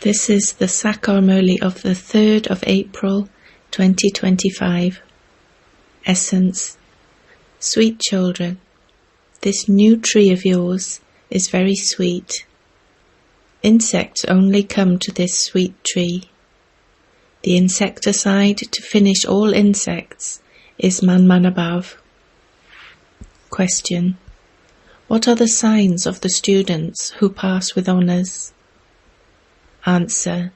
This is the Sakar Murli of the 3rd of April 2025. Essence. Sweet children, this new tree of yours is very sweet. Insects only come to this sweet tree. The insecticide to finish all insects is Manmanabhav. Question. What are the signs of the students who pass with honours? Answer.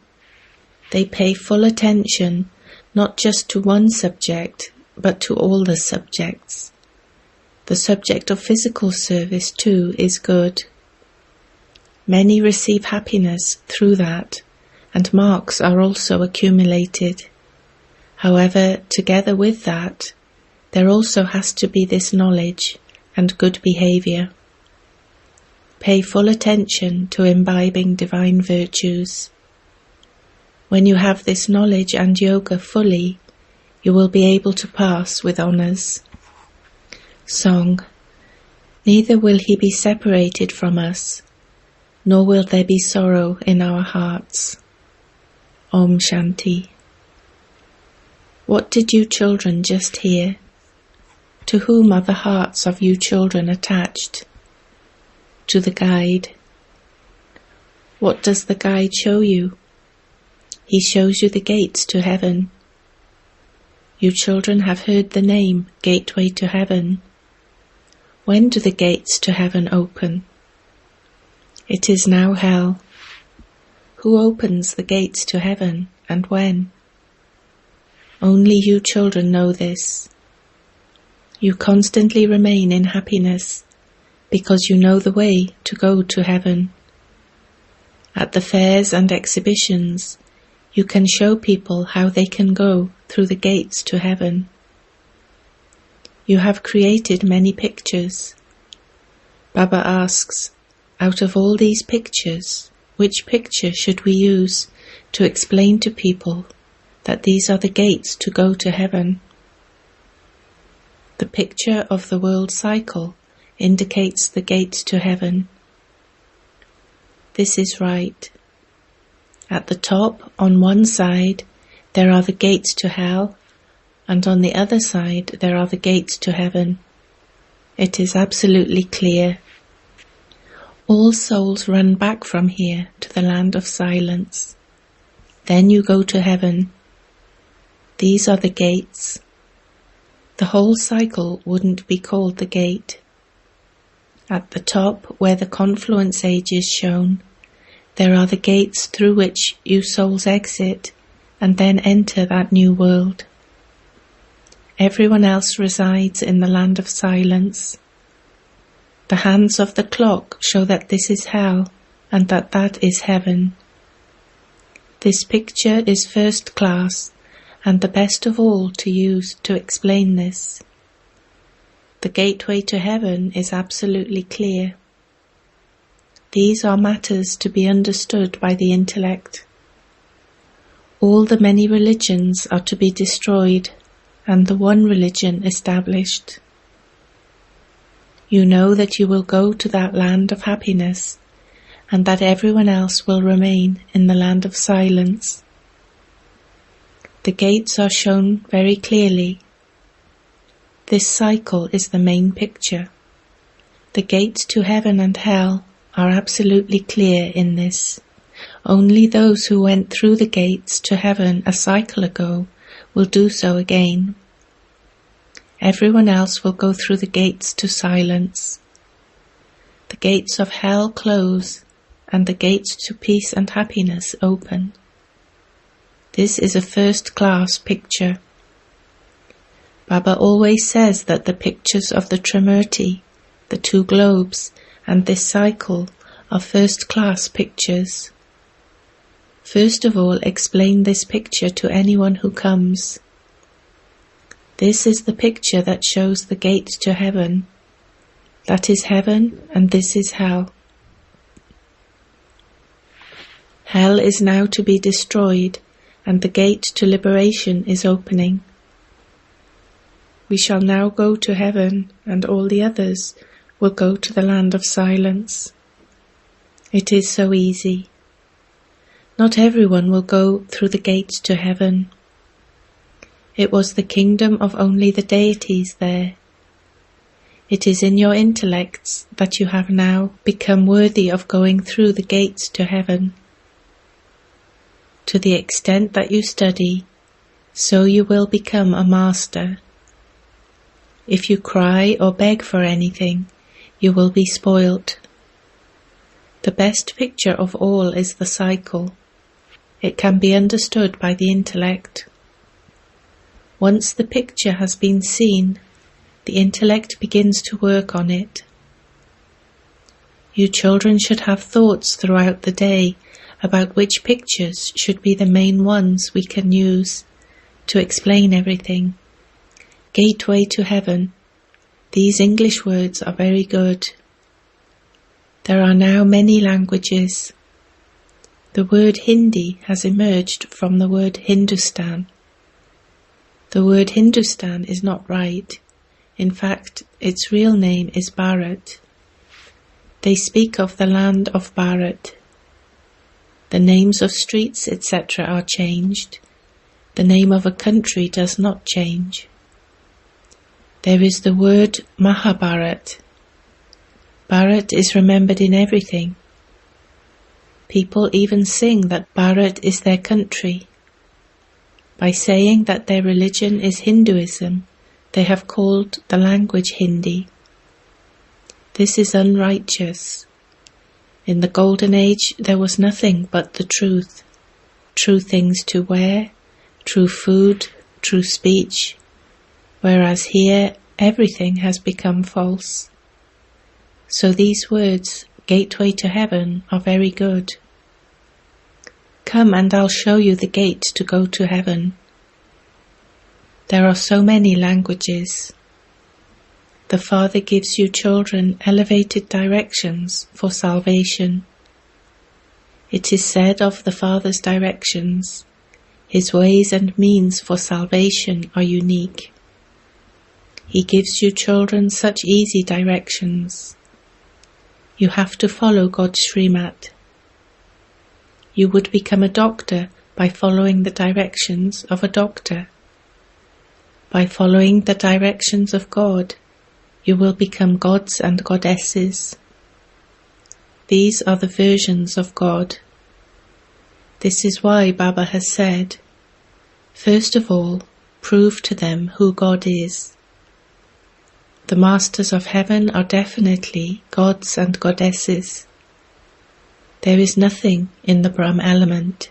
They pay full attention not just to one subject, but to all the subjects. The subject of physical service too is good. Many receive happiness through that, and marks are also accumulated. However, together with that, there also has to be this knowledge and good behaviour. Pay full attention to imbibing divine virtues. When you have this knowledge and yoga fully, you will be able to pass with honours. Song. Neither will he be separated from us, nor will there be sorrow in our hearts. Om Shanti. What did you children just hear? To whom are the hearts of you children attached? To the guide. What does the guide show you? He shows you the gates to heaven. You children have heard the name Gateway to Heaven. When do the gates to heaven open? It is now hell. Who opens the gates to heaven and when? Only you children know this. You constantly remain in happiness because you know the way to go to heaven. At the fairs and exhibitions, you can show people how they can go through the gates to heaven. You have created many pictures. Baba asks, out of all these pictures, which picture should we use to explain to people that these are the gates to go to heaven? The picture of the world cycle indicates the gates to heaven. This is right. At the top, on one side, there are the gates to hell, and on the other side there are the gates to heaven. It is absolutely clear. All souls run back from here to the land of silence. Then you go to heaven. These are the gates. The whole cycle wouldn't be called the gate. At the top, where the confluence age is shown, there are the gates through which you souls exit and then enter that new world. Everyone else resides in the land of silence. The hands of the clock show that this is hell and that that is heaven. This picture is first class and the best of all to use to explain this. The gateway to heaven is absolutely clear. These are matters to be understood by the intellect. All the many religions are to be destroyed and the one religion established. You know that you will go to that land of happiness and that everyone else will remain in the land of silence. The gates are shown very clearly. This cycle is the main picture. The gates to heaven and hell are absolutely clear in this. Only those who went through the gates to heaven a cycle ago will do so again. Everyone else will go through the gates to silence. The gates of hell close and the gates to peace and happiness open. This is a first-class picture. Baba always says that the pictures of the Trimurti, the two globes, and this cycle are first-class pictures. First of all, explain this picture to anyone who comes. This is the picture that shows the gate to heaven. That is heaven and this is hell. Hell is now to be destroyed and the gate to liberation is opening. We shall now go to heaven and all the others will go to the land of silence. It is so easy. Not everyone will go through the gates to heaven. It was the kingdom of only the deities there. It is in your intellects that you have now become worthy of going through the gates to heaven. To the extent that you study, so you will become a master. If you cry or beg for anything, you will be spoilt. The best picture of all is the cycle. It can be understood by the intellect. Once the picture has been seen, the intellect begins to work on it. You children should have thoughts throughout the day about which pictures should be the main ones we can use to explain everything. Gateway to heaven. These English words are very good. There are now many languages. The word Hindi has emerged from the word Hindustan. The word Hindustan is not right. In fact, its real name is Bharat. They speak of the land of Bharat. The names of streets, etc. are changed. The name of a country does not change. There is the word Mahabharat. Bharat is remembered in everything. People even sing that Bharat is their country. By saying that their religion is Hinduism, they have called the language Hindi. This is unrighteous. In the Golden Age there was nothing but the truth. True things to wear, true food, true speech, whereas here everything has become false. So these words, gateway to heaven, are very good. Come and I'll show you the gate to go to heaven. There are so many languages. The Father gives you children elevated directions for salvation. It is said of the Father's directions, His ways and means for salvation are unique. He gives you children such easy directions. You have to follow God's Srimat. You would become a doctor by following the directions of a doctor. By following the directions of God, you will become gods and goddesses. These are the versions of God. This is why Baba has said, first of all, prove to them who God is. The masters of heaven are definitely gods and goddesses. There is nothing in the Brahm element.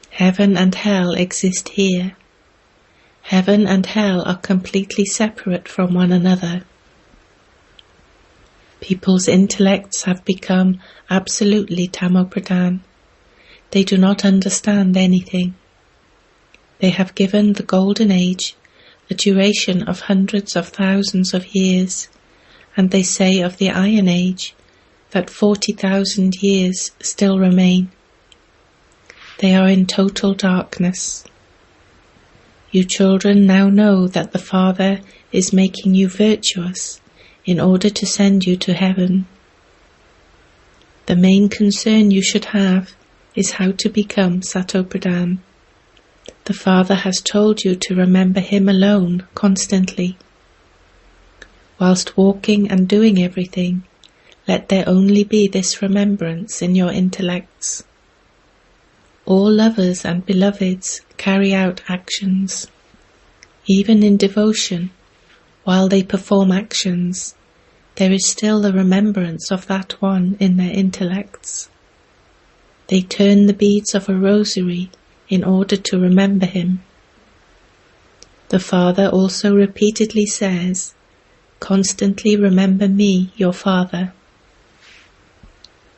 Heaven and hell exist here. Heaven and hell are completely separate from one another. People's intellects have become absolutely Tamopradhan. They do not understand anything. They have given the Golden Age a duration of hundreds of thousands of years, and they say of the Iron Age that 40,000 years still remain. They are in total darkness. You children now know that the Father is making you virtuous in order to send you to heaven. The main concern you should have is how to become Satopradhan. The Father has told you to remember Him alone constantly. Whilst walking and doing everything, let there only be this remembrance in your intellects. All lovers and beloveds carry out actions. Even in devotion, while they perform actions, there is still the remembrance of that one in their intellects. They turn the beads of a rosary in order to remember Him. The Father also repeatedly says, constantly remember me, your Father.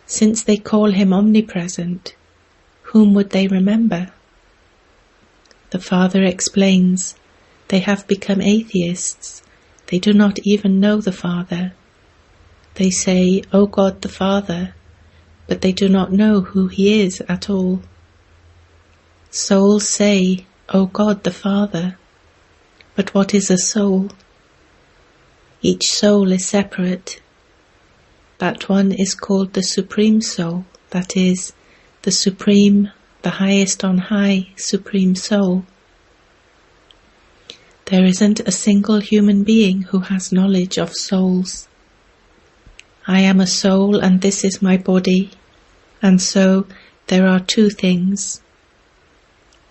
Since they call Him omnipresent, whom would they remember? The Father explains, they have become atheists. They do not even know the Father. They say, O God the Father, but they do not know who He is at all. Souls say, O God the Father, but what is a soul? Each soul is separate. That one is called the Supreme Soul, that is, the supreme, the highest on high, supreme soul. There isn't a single human being who has knowledge of souls. I am a soul and this is my body, and so there are two things.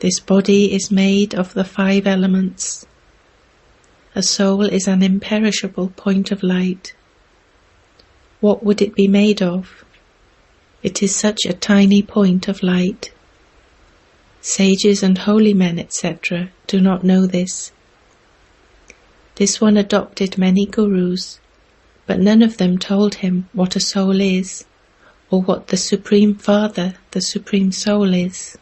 This body is made of the 5 elements. A soul is an imperishable point of light. What would it be made of? It is such a tiny point of light. Sages and holy men, etc., do not know this. This one adopted many gurus, but none of them told him what a soul is, or what the Supreme Father, the Supreme Soul is.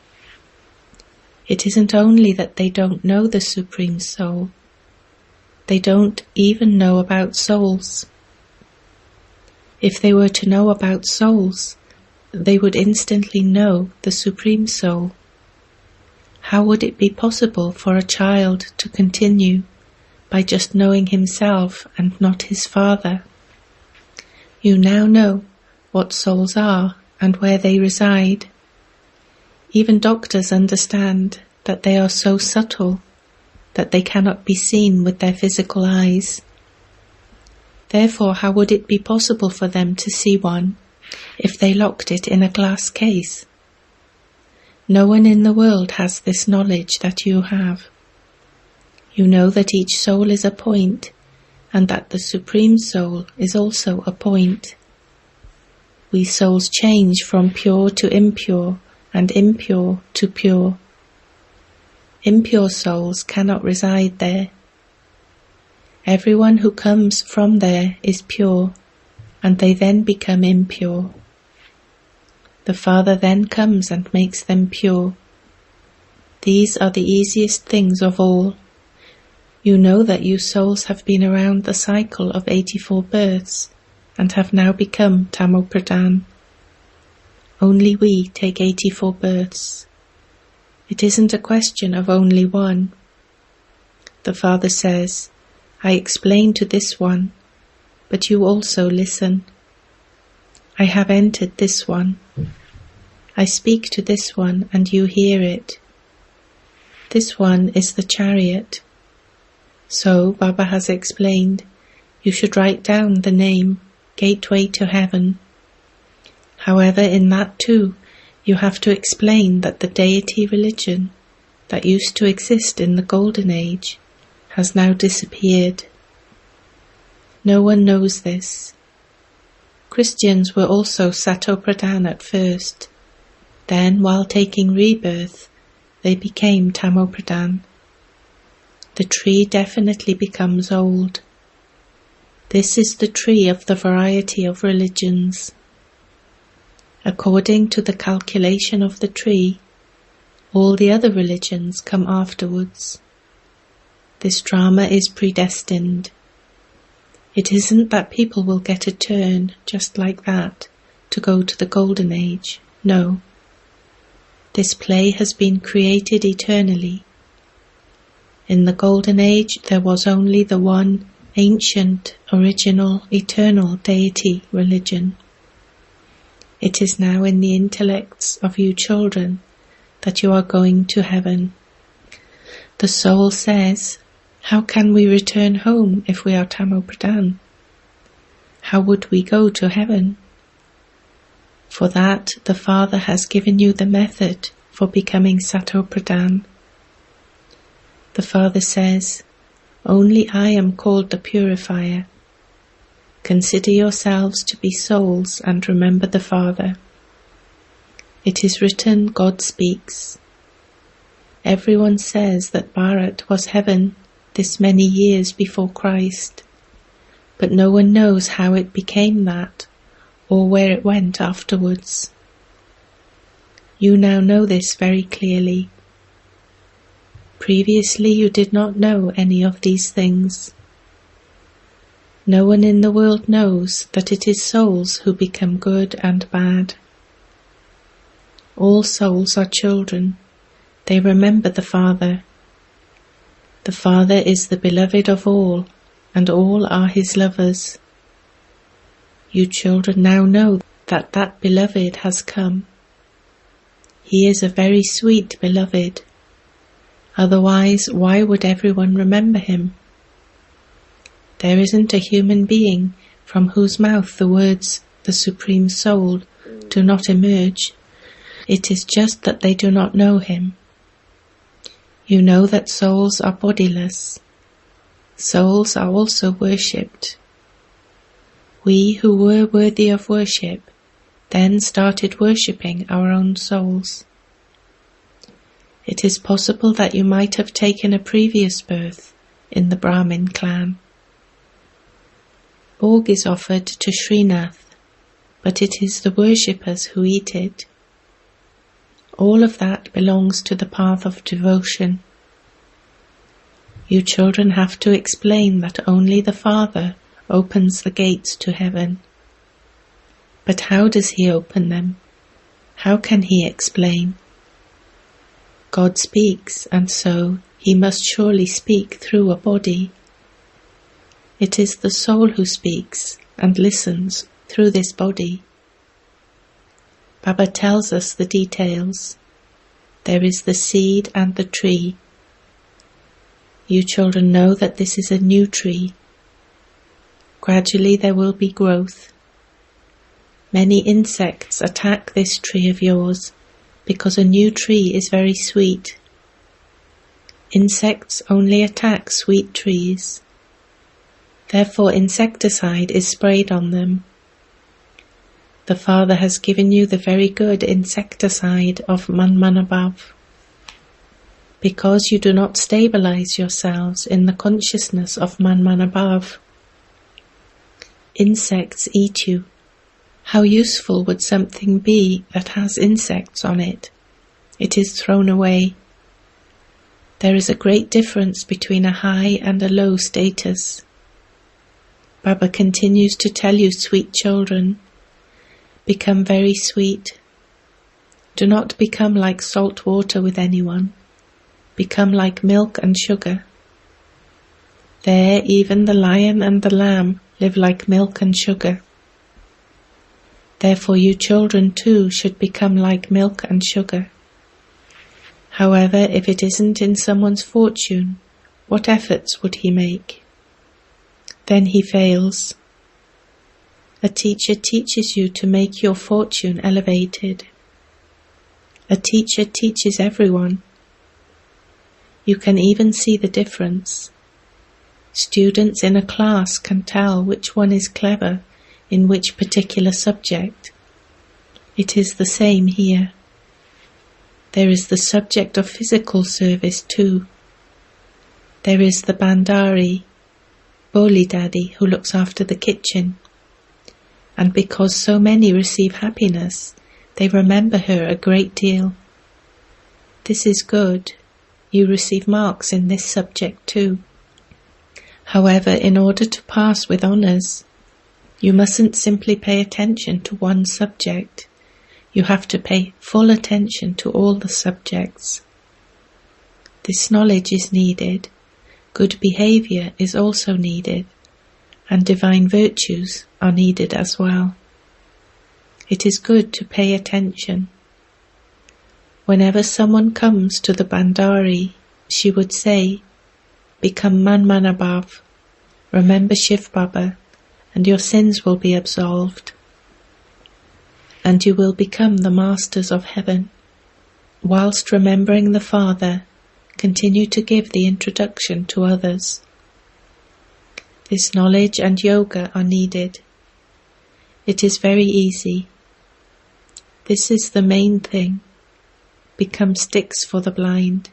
It isn't only that they don't know the Supreme Soul, they don't even know about souls. If they were to know about souls, they would instantly know the Supreme Soul. How would it be possible for a child to continue by just knowing himself and not his father? You now know what souls are and where they reside. Even doctors understand that they are so subtle that they cannot be seen with their physical eyes. Therefore, how would it be possible for them to see one if they locked it in a glass case? No one in the world has this knowledge that you have. You know that each soul is a point, and that the Supreme Soul is also a point. We souls change from pure to impure, and impure to pure. Impure souls cannot reside there. Everyone who comes from there is pure, and they then become impure. The Father then comes and makes them pure. These are the easiest things of all. You know that you souls have been around the cycle of 84 births and have now become Tamo Pradhan. Only we take 84 births. It isn't a question of only one. The Father says, I explain to this one, but you also listen. I have entered this one. I speak to this one and you hear it. This one is the chariot. So, Baba has explained, you should write down the name, Gateway to Heaven. However, in that too, you have to explain that the deity religion that used to exist in the Golden Age has now disappeared. No one knows this. Christians were also Sato Pradhan at first. Then, while taking rebirth, they became Tamo Pradhan. The tree definitely becomes old. This is the tree of the variety of religions. According to the calculation of the tree, all the other religions come afterwards. This drama is predestined. It isn't that people will get a turn just like that to go to the Golden Age. No. This play has been created eternally. In the Golden Age there was only the one ancient, original, eternal deity religion. It is now in the intellects of you children that you are going to heaven. The soul says, how can we return home if we are Tamo Pradhan? How would we go to heaven? For that, the Father has given you the method for becoming Sato Pradhan. The Father says, only I am called the Purifier. Consider yourselves to be souls and remember the Father. It is written, God speaks. Everyone says that Bharat was heaven this many years before Christ, but no one knows how it became that or where it went afterwards. You now know this very clearly. Previously you did not know any of these things. No one in the world knows that it is souls who become good and bad. All souls are children. They remember the Father. The Father is the beloved of all, and all are his lovers. You children now know that that beloved has come. He is a very sweet beloved. Otherwise, why would everyone remember him? There isn't a human being from whose mouth the words "the Supreme Soul" do not emerge. It is just that they do not know him. You know that souls are bodiless. Souls are also worshipped. We who were worthy of worship then started worshipping our own souls. It is possible that you might have taken a previous birth in the Brahmin clan. Bhog is offered to Srinath, but it is the worshippers who eat it. All of that belongs to the path of devotion. You children have to explain that only the Father opens the gates to heaven. But how does he open them? How can he explain? God speaks, and so he must surely speak through a body. It is the soul who speaks and listens through this body. Baba tells us the details. There is the seed and the tree. You children know that this is a new tree. Gradually there will be growth. Many insects attack this tree of yours because a new tree is very sweet. Insects only attack sweet trees. Therefore insecticide is sprayed on them. The Father has given you the very good insecticide of Manmanabhav. Because you do not stabilize yourselves in the consciousness of Manmanabhav, insects eat you. How useful would something be that has insects on it? It is thrown away. There is a great difference between a high and a low status. Baba continues to tell you, sweet children, become very sweet. Do not become like salt water with anyone. Become like milk and sugar. There even the lion and the lamb live like milk and sugar. Therefore you children too should become like milk and sugar. However, if it isn't in someone's fortune, what efforts would he make? Then he fails. A teacher teaches you to make your fortune elevated. A teacher teaches everyone. You can even see the difference. Students in a class can tell which one is clever in which particular subject. It is the same here. There is the subject of physical service too. There is the Bandari, Boli Daddy, who looks after the kitchen. And because so many receive happiness, they remember her a great deal. This is good. You receive marks in this subject too. However, in order to pass with honours, you mustn't simply pay attention to one subject. You have to pay full attention to all the subjects. This knowledge is needed. Good behaviour is also needed, and divine virtues are needed as well. It is good to pay attention. Whenever someone comes to the Bandari, she would say, "Become Manmanabhav, remember Shiv Baba, and your sins will be absolved, and you will become the masters of heaven." Whilst remembering the Father, continue to give the introduction to others. This knowledge and yoga are needed. It is very easy. This is the main thing. Become sticks for the blind.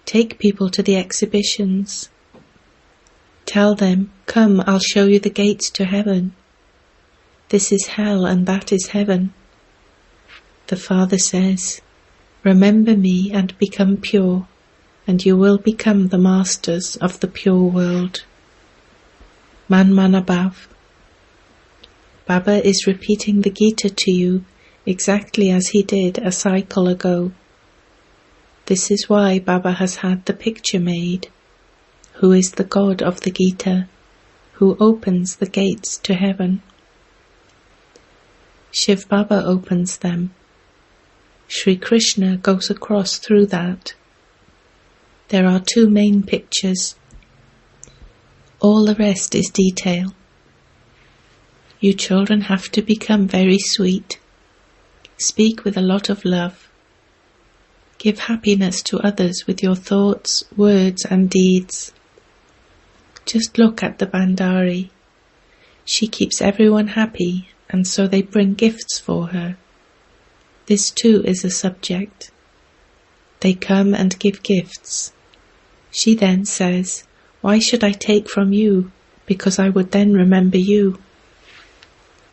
Take people to the exhibitions. Tell them, "Come, I'll show you the gates to heaven. This is hell and that is heaven." The Father says, "Remember me and become pure, and you will become the masters of the pure world." Manmanabhav. Baba is repeating the Gita to you exactly as he did a cycle ago. This is why Baba has had the picture made. Who is the God of the Gita? Who opens the gates to heaven? Shiv Baba opens them. Sri Krishna goes across through that. There are two main pictures. All the rest is detail. You children have to become very sweet. Speak with a lot of love. Give happiness to others with your thoughts, words and deeds. Just look at the Bandari. She keeps everyone happy, and so they bring gifts for her. This too is a subject. They come and give gifts. She then says, "Why should I take from you? Because I would then remember you.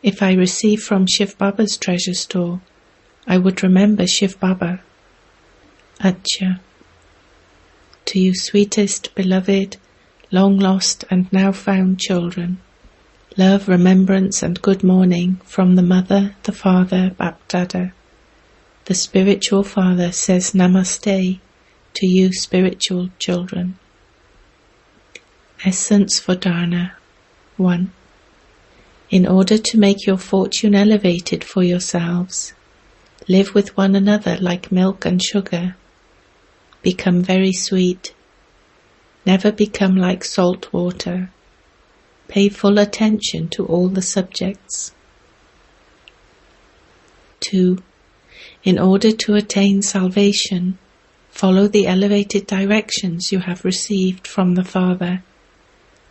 If I receive from Shiv Baba's treasure store, I would remember Shiv Baba." Acha. To you sweetest, beloved, long lost and now found children, love, remembrance and good morning from the Mother, the Father, Bapdada. The spiritual Father says Namaste to you spiritual children. Essence for Dharna 1. In order to make your fortune elevated for yourselves, live with one another like milk and sugar. Become very sweet. Never become like salt water. Pay full attention to all the subjects. 2. In order to attain salvation, follow the elevated directions you have received from the Father,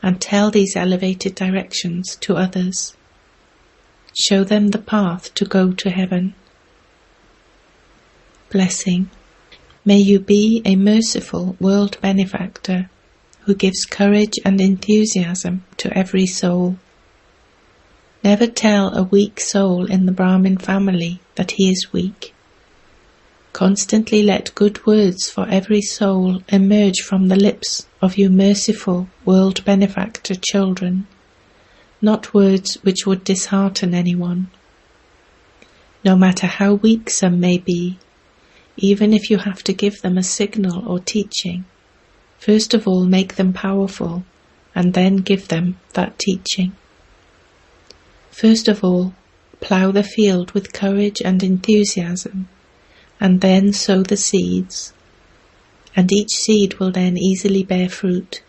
and tell these elevated directions to others. Show them the path to go to heaven. Blessing. May you be a merciful world benefactor who gives courage and enthusiasm to every soul. Never tell a weak soul in the Brahmin family that he is weak. Constantly let good words for every soul emerge from the lips of you merciful world benefactor children, not words which would dishearten anyone. No matter how weak some may be, even if you have to give them a signal or teaching, first of all make them powerful and then give them that teaching. First of all, plough the field with courage and enthusiasm, and then sow the seeds, and each seed will then easily bear fruit.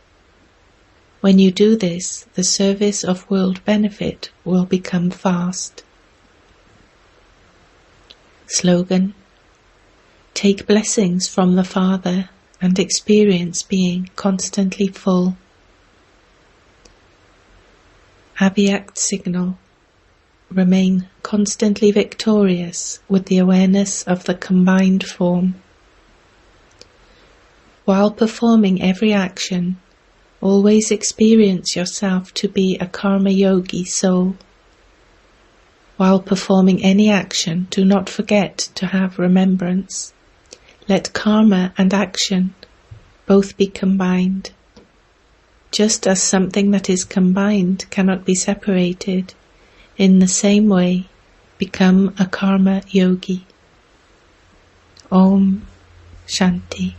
When you do this, the service of world benefit will become fast. Slogan. Take blessings from the Father and experience being constantly full. Abhyact signal. Remain constantly victorious with the awareness of the combined form. While performing every action, always experience yourself to be a karma yogi soul. While performing any action, do not forget to have remembrance. Let karma and action both be combined. Just as something that is combined cannot be separated, in the same way, become a karma yogi. Om Shanti.